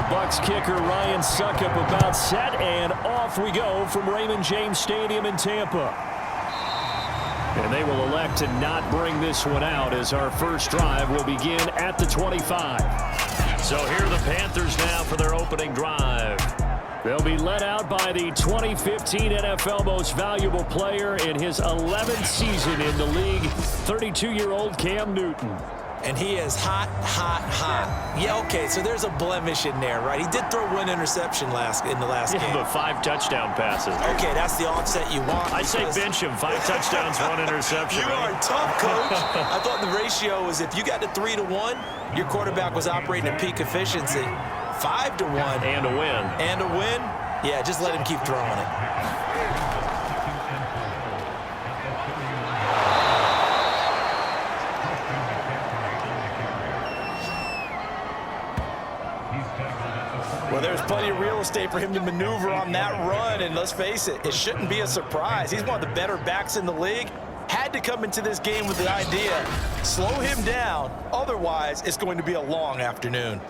The Bucs kicker Ryan Suckup about set, and off we go from Raymond James Stadium in Tampa. And they will elect to not bring this one out as our first drive will begin at the 25. So here are the Panthers now for their opening drive. They'll be led out by the 2015 NFL Most Valuable Player in his 11th season in the league, 32-year-old Cam Newton. And he is hot, hot, hot. Yeah, okay, so there's a blemish in there, right? He did throw one interception in the last game. But 5 touchdown passes. Okay, that's the offset you want. I say bench him. 5 touchdowns, 1 interception. You are tough, Coach. I thought the ratio was if you got to 3-to-1, your quarterback was operating at peak efficiency. 5-to-1. And a win. And a win? Yeah, just let him keep throwing it. Well, there's plenty of real estate for him to maneuver on that run, and let's face it, it shouldn't be a surprise. He's one of the better backs in the league. Had to come into this game with the idea, slow him down, otherwise it's going to be a long afternoon.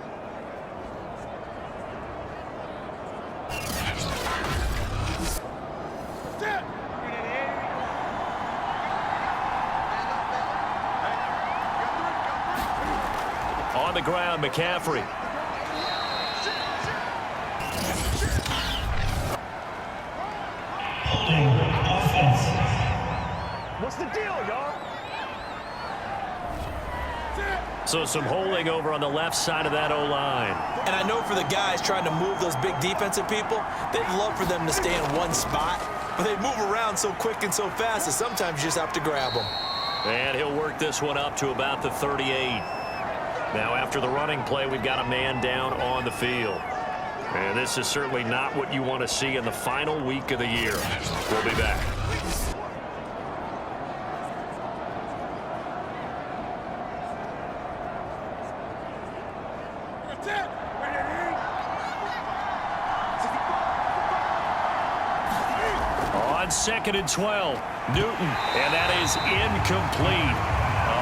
On the ground, McCaffrey. What's the deal, y'all? So some holding over on the left side of that O-line. And I know for the guys trying to move those big defensive people, they'd love for them to stay in one spot, but they move around so quick and so fast that sometimes you just have to grab them. And he'll work this one up to about the 38. Now after the running play, we've got a man down on the field. And this is certainly not what you want to see in the final week of the year. We'll be back. On 2nd and 12, Newton, and that is incomplete.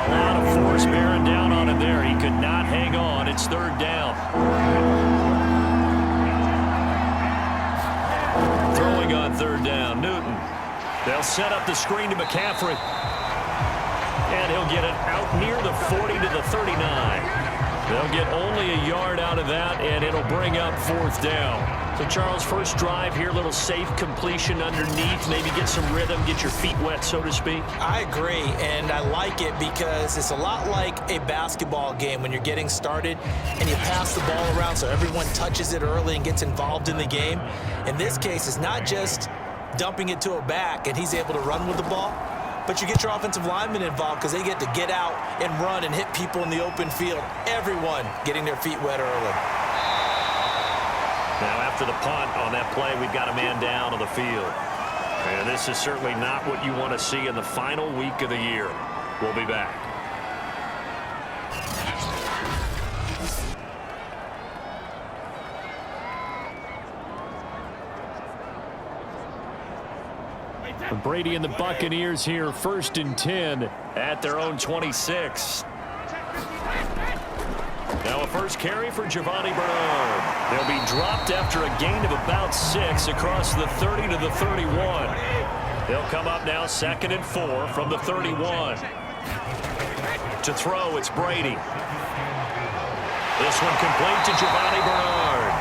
A lot of force bearing down on him there. He could not hang on. It's 3rd down. Throwing on 3rd down, Newton. They'll set up the screen to McCaffrey. And he'll get it out near the 40 to the 39. They'll get only a yard out of that, and it'll bring up 4th down. So, Charles, first drive here, little safe completion underneath, maybe get some rhythm, get your feet wet, so to speak. I agree, and I like it because it's a lot like a basketball game when you're getting started and you pass the ball around so everyone touches it early and gets involved in the game. In this case, it's not just dumping it to a back and he's able to run with the ball, but you get your offensive linemen involved because they get to get out and run and hit people in the open field. Everyone getting their feet wet early. Now after the punt on that play, we've got a man down on the field. And this is certainly not what you want to see in the final week of the year. We'll be back. Brady and the Buccaneers here, 1st and 10 at their own 26. Now a first carry for Giovanni Bernard. They'll be dropped after a gain of about 6 across the 30 to the 31. They'll come up now 2nd and 4 from the 31. To throw, it's Brady. This one complete to Giovanni Bernard.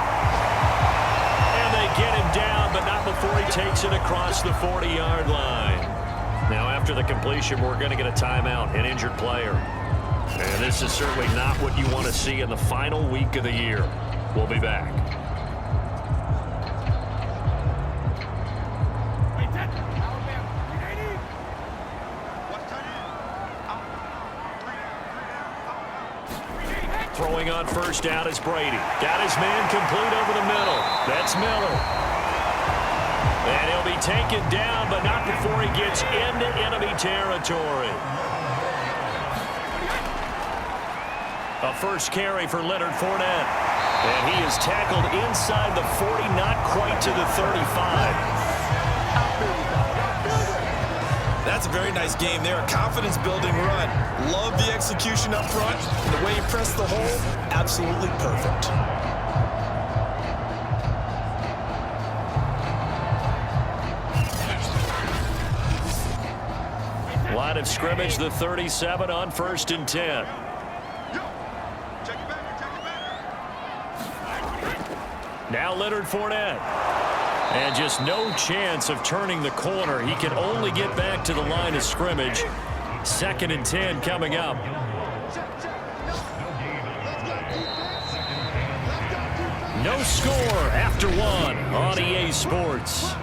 And they get him down, but not before he takes it across the 40-yard line. Now after the completion, we're going to get a timeout, an injured player. And this is certainly not what you want to see in the final week of the year. We'll be back. Throwing on 1st down is Brady. Got his man complete over the middle. That's Miller. And he'll be taken down, but not before he gets into enemy territory. A first carry for Leonard Fournette. And he is tackled inside the 40, not quite to the 35. That's a very nice game there. A confidence-building run. Love the execution up front. And the way he pressed the hole, absolutely perfect. Line of scrimmage, the 37 on 1st and 10. Now Leonard Fournette. And just no chance of turning the corner. He can only get back to the line of scrimmage. 2nd and 10 coming up. No score after 1 on EA Sports.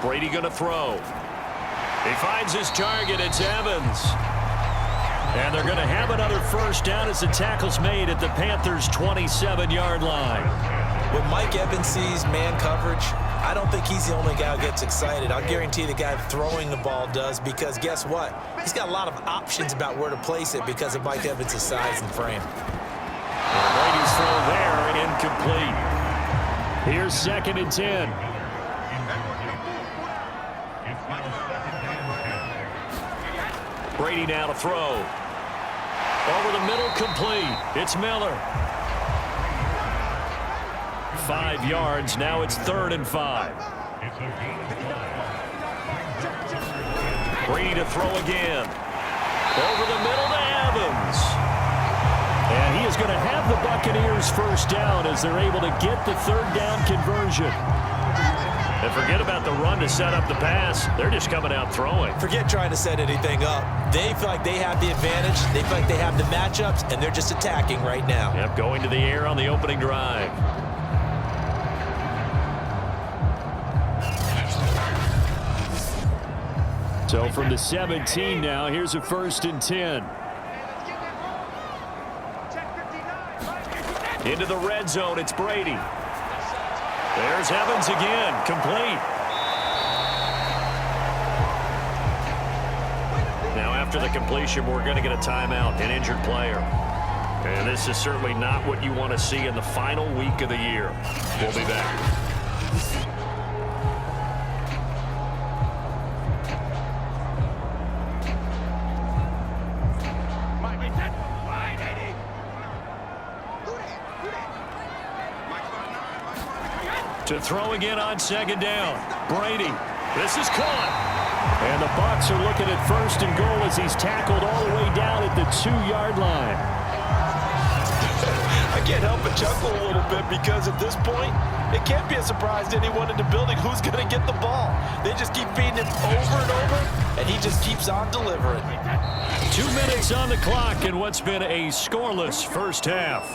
Brady going to throw. He finds his target. It's Evans. And they're going to have another first down as the tackle's made at the Panthers' 27-yard line. When Mike Evans sees man coverage, I don't think he's the only guy who gets excited. I'll guarantee the guy throwing the ball does, because guess what? He's got a lot of options about where to place it because of Mike Evans' size and frame. And Brady's throw there, incomplete. Here's 2nd and 10. Brady now to throw. Over the middle, complete. It's Miller. 5 yards. Now it's 3rd and 5. Brady to throw again. Over the middle to Evans. And he is going to have the Buccaneers first down as they're able to get the 3rd down conversion. And forget about the run to set up the pass. They're just coming out throwing. Forget trying to set anything up. They feel like they have the advantage. They feel like they have the matchups, and they're just attacking right now. Yep, going to the air on the opening drive. So from the 17 now, here's a 1st and 10. Into the red zone, it's Brady. There's Evans again, complete. Now after the completion, we're going to get a timeout, an injured player. And this is certainly not what you want to see in the final week of the year. We'll be back. To throw again on 2nd down. Brady. This is caught. And the Bucs are looking at 1st and goal as he's tackled all the way down at the 2-yard line. I can't help but chuckle a little bit because at this point, it can't be a surprise to anyone in the building who's going to get the ball. They just keep feeding him over and over, and he just keeps on delivering. 2 minutes on the clock in what's been a scoreless first half.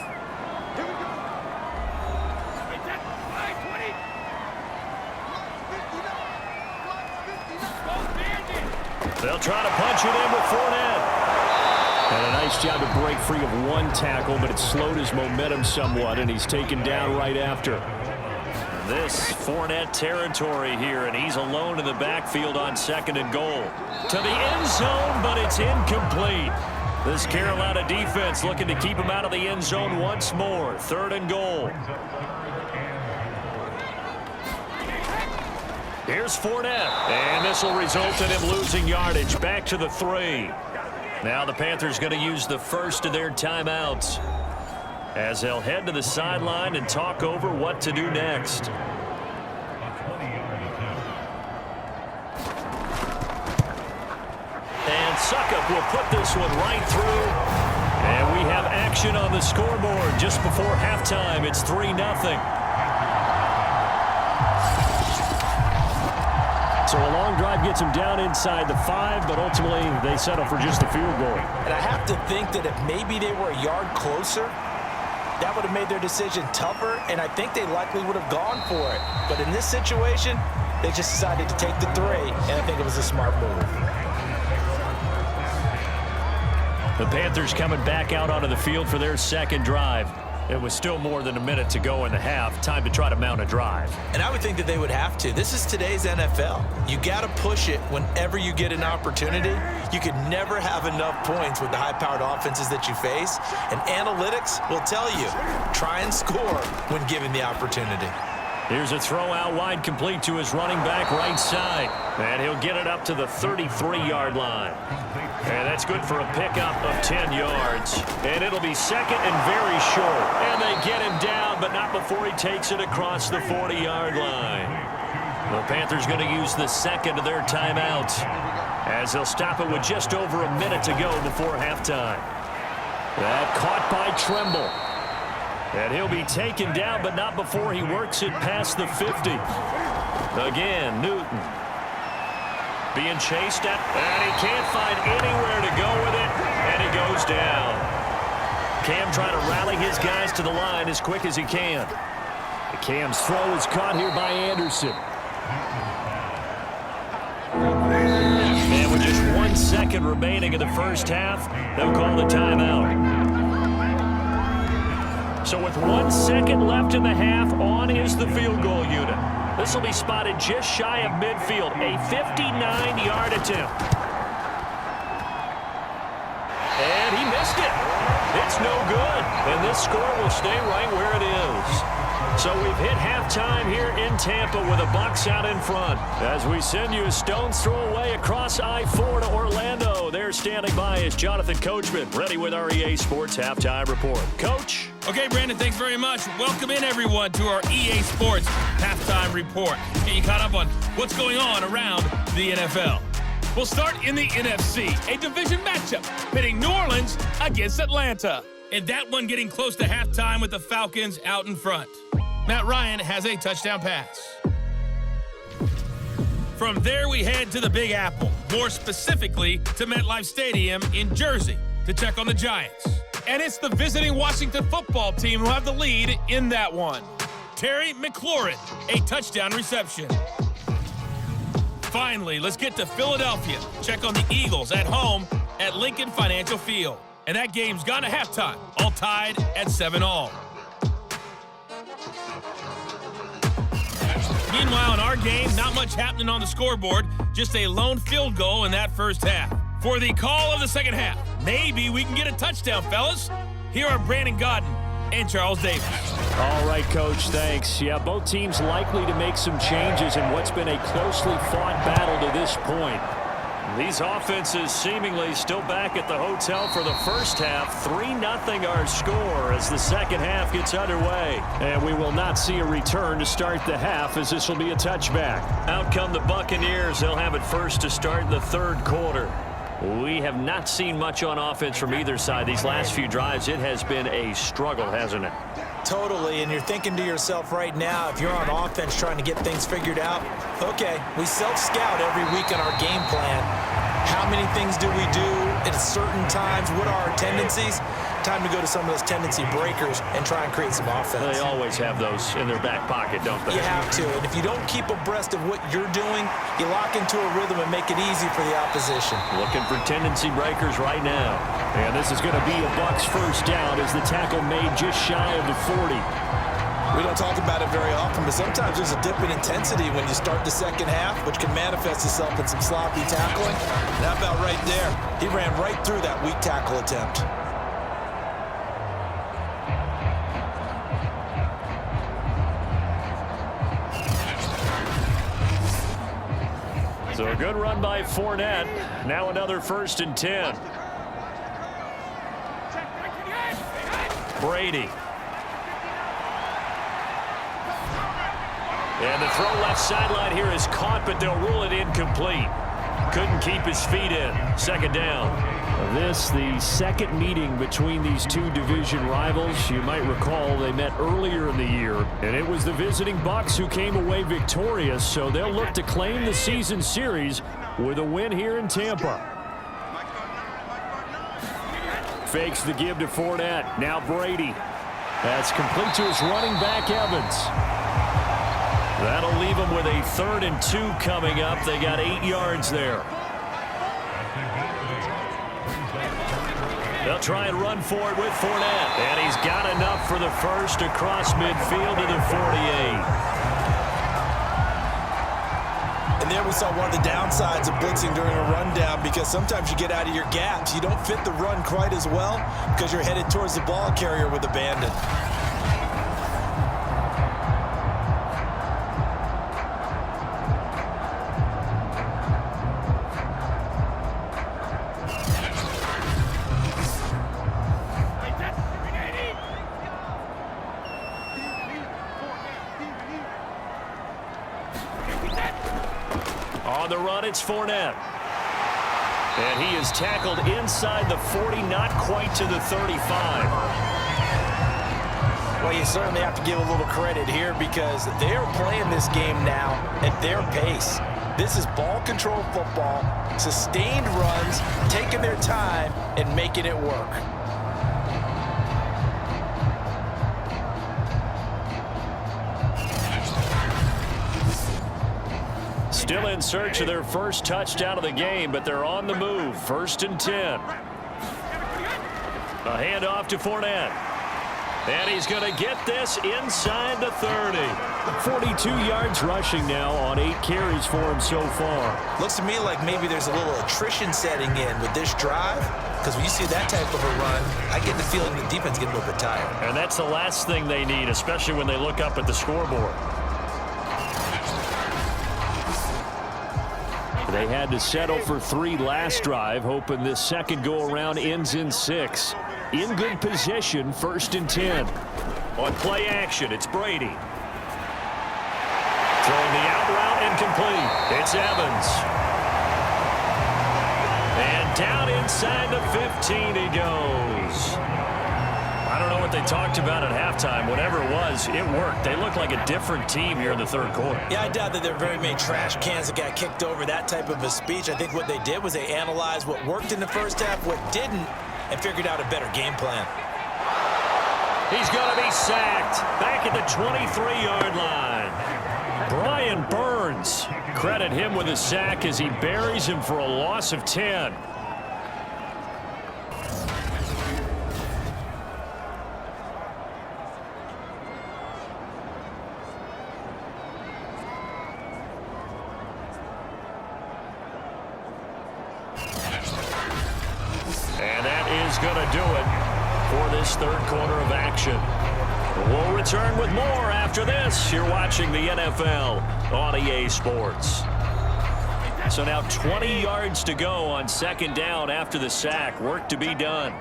They'll try to punch it in with Fournette. And a nice job to break free of one tackle, but it slowed his momentum somewhat, and he's taken down right after. This Fournette territory here, and he's alone in the backfield on 2nd and goal. To the end zone, but it's incomplete. This Carolina defense looking to keep him out of the end zone once more. 3rd and goal. Here's Fournette, and this will result in him losing yardage back to the 3. Now the Panthers going to use the first of their timeouts as they'll head to the sideline and talk over what to do next. And Suckup will put this one right through. And we have action on the scoreboard just before halftime. It's 3-0. So a long drive gets them down inside the 5, but ultimately they settle for just a field goal. And I have to think that if maybe they were a yard closer, that would have made their decision tougher, and I think they likely would have gone for it. But in this situation, they just decided to take the 3, and I think it was a smart move. The Panthers coming back out onto the field for their second drive. It was still more than a minute to go in the half. Time to try to mount a drive. And I would think that they would have to. This is today's NFL. You got to push it whenever you get an opportunity. You could never have enough points with the high-powered offenses that you face. And analytics will tell you, try and score when given the opportunity. Here's a throw out wide, complete to his running back right side. And he'll get it up to the 33-yard line. And that's good for a pickup of 10 yards. And it'll be second and very short. And they get him down, but not before he takes it across the 40-yard line. The Panthers going to use the second of their timeouts, as they'll stop it with just over a minute to go before halftime. That caught by Tremble. And he'll be taken down, but not before he works it past the 50. Again, Newton being chased at, and he can't find anywhere to go with it, and he goes down. Cam trying to rally his guys to the line as quick as he can. Cam's throw is caught here by Anderson. And with just 1 second remaining in the first half, they'll call the timeout. So with 1 second left in the half, on is the field goal unit. This will be spotted just shy of midfield, a 59-yard attempt. And he missed it. It's no good. And this score will stay right where it is. So we've hit halftime here in Tampa with the Bucs out in front. As we send you a stone's throw away across I-4 to Orlando. There standing by is Jonathan Coachman, ready with our EA Sports Halftime Report. Coach? Okay, Brandon, thanks very much. Welcome in, everyone, to our EA Sports Halftime Report. Get you caught up on what's going on around the NFL. We'll start in the NFC, a division matchup pitting New Orleans against Atlanta. And that one getting close to halftime with the Falcons out in front. Matt Ryan has a touchdown pass. From there, we head to the Big Apple, more specifically to MetLife Stadium in Jersey to check on the Giants. And it's the visiting Washington football team who have the lead in that one. Terry McLaurin, a touchdown reception. Finally, let's get to Philadelphia. Check on the Eagles at home at Lincoln Financial Field. And that game's gone to halftime, all tied at 7-all. Meanwhile, in our game, not much happening on the scoreboard, just a lone field goal in that first half. For the call of the second half, maybe we can get a touchdown, fellas. Here are Brandon Godden and Charles Davis. All right, Coach, thanks. Yeah, both teams likely to make some changes in what's been a closely fought battle to this point. These offenses seemingly still back at the hotel for the first half. 3-0 our score as the second half gets underway. And we will not see a return to start the half, as this will be a touchback. Out come the Buccaneers. They'll have it first to start the third quarter. We have not seen much on offense from either side. These last few drives, it has been a struggle, hasn't it? Totally, and you're thinking to yourself right now, if you're on offense trying to get things figured out, okay, we self-scout every week on our game plan. How many things do we do at certain times? What are our tendencies? Time to go to some of those tendency breakers and try and create some offense. They always have those in their back pocket, don't they? You have to, and if you don't keep abreast of what you're doing, you lock into a rhythm and make it easy for the opposition. Looking for tendency breakers right now. And this is going to be a Bucs first down as the tackle made just shy of the 40. We don't talk about it very often, but sometimes there's a dip in intensity when you start the second half, which can manifest itself in some sloppy tackling. And how about right there? He ran right through that weak tackle attempt. So a good run by Fournette. Now another 1st and 10. Brady. And the throw left sideline here is caught, but they'll rule it incomplete. Couldn't keep his feet in. Second down. This, the second meeting between these two division rivals. You might recall they met earlier in the year, and it was the visiting Bucs who came away victorious, so they'll look to claim the season series with a win here in Tampa. Fakes the give to Fournette. Now Brady. That's complete to his running back, Evans. That'll leave them with a 3rd and 2 coming up. They got 8 yards there. They'll try and run for it with Fournette. And he's got enough for the first across midfield to the 48. And there we saw one of the downsides of blitzing during a rundown, because sometimes you get out of your gaps. You don't fit the run quite as well because you're headed towards the ball carrier with abandon. On the run, it's Fournette. And he is tackled inside the 40, not quite to the 35. Well, you certainly have to give a little credit here because they're playing this game now at their pace. This is ball control football, sustained runs, taking their time and making it work. Still in search of their first touchdown of the game, but they're on the move. 1st and 10. A handoff to Fournette. And he's going to get this inside the 30. 42 yards rushing now on 8 carries for him so far. Looks to me like maybe there's a little attrition setting in with this drive, because when you see that type of a run, I get the feeling the defense gets a little bit tired. And that's the last thing they need, especially when they look up at the scoreboard. They had to settle for 3 last drive, hoping this second go-around ends in 6. In good position, 1st and 10. On play action, it's Brady. Throwing the out route incomplete. It's Evans. And down inside the 15 he goes. I don't know what they talked about at halftime. Whatever it was, it worked. They looked like a different team here in the 3rd quarter. Yeah, I doubt that there are very many trash cans that got kicked over, that type of a speech. I think what they did was they analyzed what worked in the first half, what didn't, and figured out a better game plan. He's going to be sacked back at the 23-yard line. Brian Burns. Credit him with a sack as he buries him for a loss of 10. And that is going to do it for this 3rd quarter of action. We'll return with more after this. You're watching the NFL on EA Sports. So now 20 yards to go on 2nd down after the sack. Work to be done.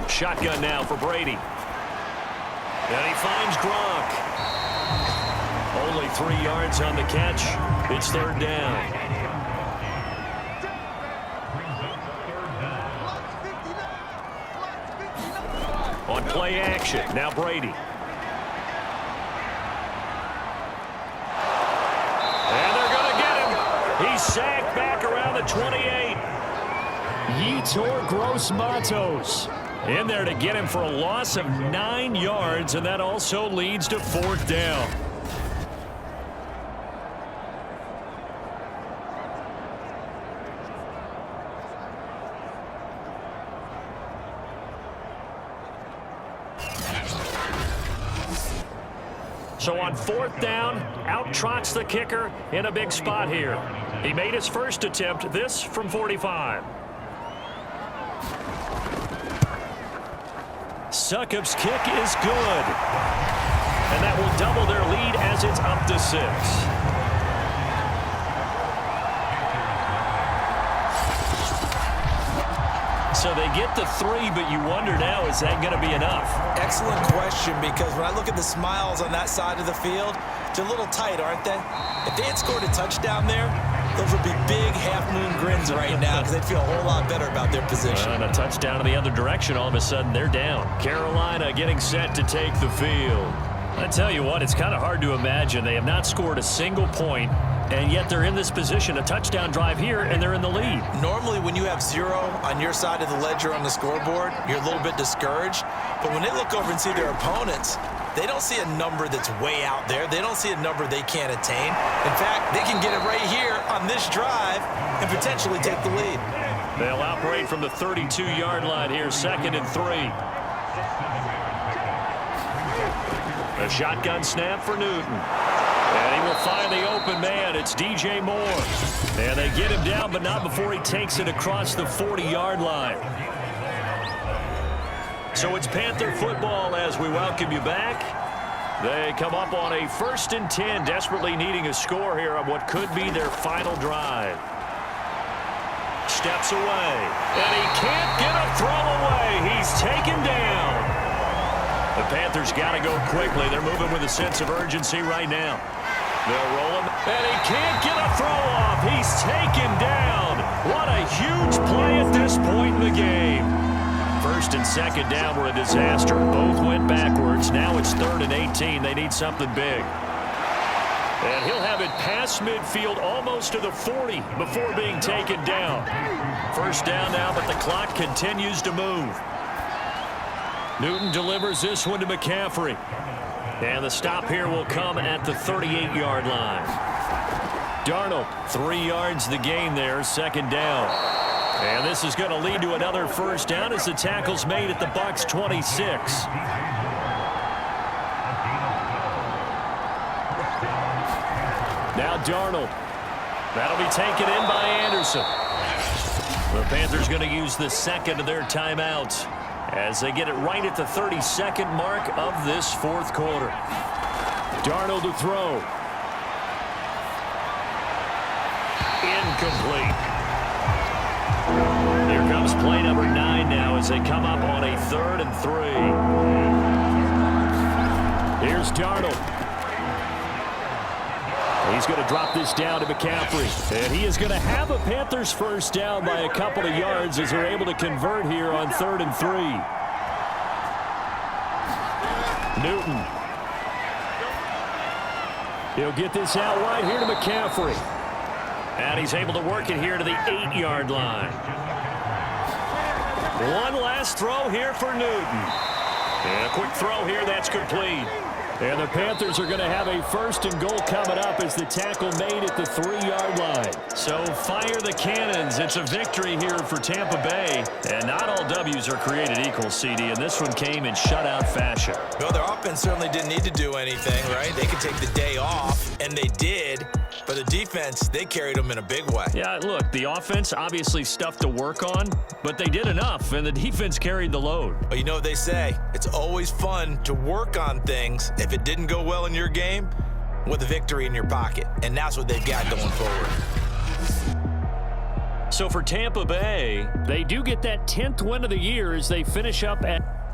Shotgun now for Brady. And he finds Gronk. Only 3 yards on the catch. It's 3rd down. On play action, now Brady. And they're going to get him. He's sacked back around the 28. Yetur Gross-Matos in there to get him for a loss of 9 yards, and that also leads to 4th down. So on 4th down, out trots the kicker in a big spot here. He made his first attempt, this from 45. Succop's kick is good. And that will double their lead as it's up to 6. So they get the 3, but you wonder now, is that going to be enough? Excellent question, because when I look at the smiles on that side of the field, they're a little tight, aren't they? If they had scored a touchdown there, those would be big half-moon grins right now because they'd feel a whole lot better about their position. And a touchdown in the other direction, all of a sudden they're down. Carolina getting set to take the field. I tell you what, it's kind of hard to imagine. They have not scored a single point, and yet they're in this position, a touchdown drive here, and they're in the lead. Normally, when you have 0 on your side of the ledger on the scoreboard, you're a little bit discouraged. But when they look over and see their opponents, they don't see a number that's way out there. They don't see a number they can't attain. In fact, they can get it right here on this drive and potentially take the lead. They'll operate from the 32-yard line here, 2nd and 3. A shotgun snap for Newton. And he will find the open man. It's DJ Moore. And they get him down, but not before he takes it across the 40-yard line. So it's Panther football as we welcome you back. They come up on a 1st and 10, desperately needing a score here on what could be their final drive. Steps away, and he can't get a throw away. He's taken down. 2 The Panthers got to go quickly. They're moving with a sense of urgency right now. They'll roll him, and he can't get a throw off. He's taken down. What a huge play at this point in the game. First and second down were a disaster. Both went backwards. Now it's 3rd and 18. They need something big. And he'll have it past midfield almost to the 40 before being taken down. First down now, but the clock continues to move. Newton delivers this one to McCaffrey. And the stop here will come at the 38-yard line. Darnold, 3 yards the gain there, second down. And this is going to lead to another first down as the tackle's made at the Bucs 26. Now Darnold. That'll be taken in by Anderson. The Panthers going to use the second of their timeouts as they get it right at the 32nd mark of this fourth quarter. Darnold to throw. Incomplete. Here comes play number 9 now as they come up on a 3rd and 3. Here's Darnold. He's going to drop this down to McCaffrey. And he is going to have a Panthers first down by a couple of yards as they're able to convert here on 3rd and 3. Newton. He'll get this out wide here to McCaffrey. And he's able to work it here to the 8-yard line. One last throw here for Newton. And a quick throw here that's complete. And the Panthers are going to have a 1st and goal coming up as the tackle made at the 3-yard line. So fire the cannons. It's a victory here for Tampa Bay. And not all W's are created equal, CD, and this one came in shutout fashion. Well, their offense certainly didn't need to do anything, right? They could take the day off, and they did. But the defense, they carried them in a big way. Yeah, look, the offense, obviously stuff to work on, but they did enough, and the defense carried the load. Well, you know what they say. It's always fun to work on things if it didn't go well in your game with a victory in your pocket. And that's what they've got going forward. So for Tampa Bay, they do get that 10th win of the year as they finish up at